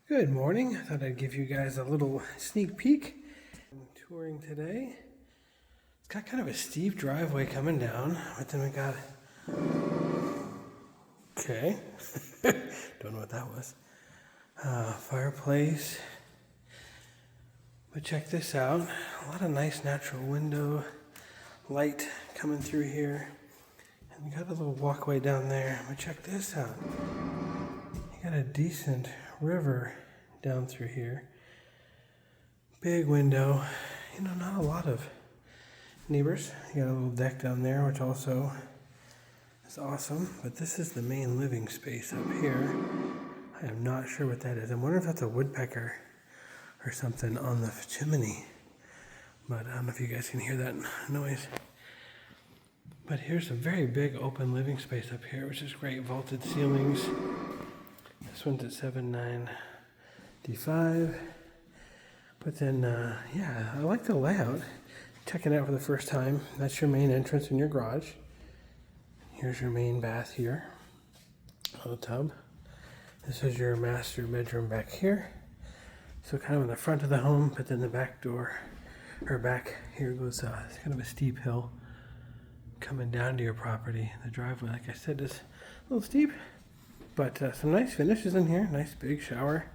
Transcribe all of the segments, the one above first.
Good morning. I thought I'd give you guys a little sneak peek. I'm touring today. It's got kind of a steep driveway coming down, but then we got, okay, don't know what that was. Fireplace. But check this out. A lot of nice natural window light coming through here. And we got a little walkway down there. But check this out. You got a decent river down through here. Big window. You know, not a lot of neighbors. You got a little deck down there, which also is awesome. But this is the main living space up here. I am not sure what that is. I'm wondering if that's a woodpecker or something on the chimney. But I don't know if you guys can hear that noise. But here's a very big open living space up here, which is great. Vaulted ceilings. This one's at 795. But then, yeah, I like the layout. Checking it out for the first time. That's your main entrance in your garage. Here's your main bath here. Little tub. This is your master bedroom back here. So kind of in the front of the home, but then the back door, or back here goes, it's kind of a steep hill coming down to your property. The driveway, like I said, is a little steep. But some nice finishes in here. Nice big shower.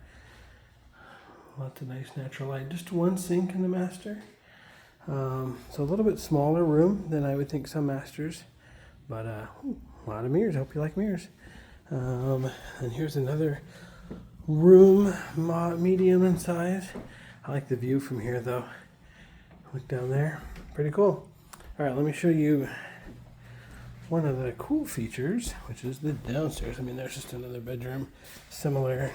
Lots of nice natural light. Just one sink in the master. So a little bit smaller room than I would think some masters. But a lot of mirrors. Hope you like mirrors. And here's another room, medium in size. I like the view from here though. Look down there. Pretty cool. Alright, let me show you one of the cool features, which is the downstairs. I mean, there's just another bedroom, similar.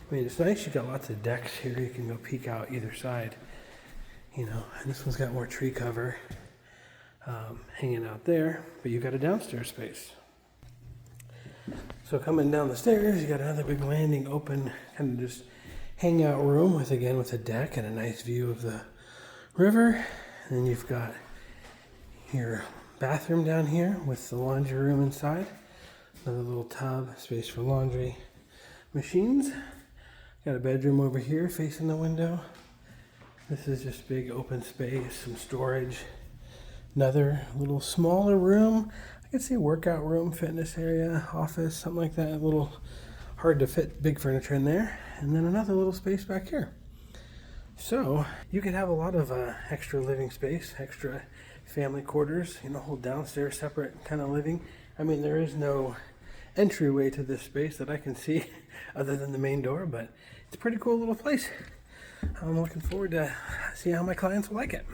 I mean, it's nice. You got lots of decks here. You can go peek out either side, you know. And this one's got more tree cover hanging out there, but you got a downstairs space. So coming down the stairs, you got another big landing, open, kind of just hangout room with a deck and a nice view of the river. And then you've got your bathroom down here with the laundry room inside. Another little tub, space for laundry machines. Got a bedroom over here facing the window. This is just big open space, some storage. Another little smaller room. I could see a workout room, fitness area, office, something like that. A little hard to fit big furniture in there. And then another little space back here. So you can have a lot of extra living space, extra family quarters, you know, whole downstairs separate kind of living. I mean, there is no entryway to this space that I can see other than the main door, but it's a pretty cool little place. I'm looking forward to see how my clients will like it.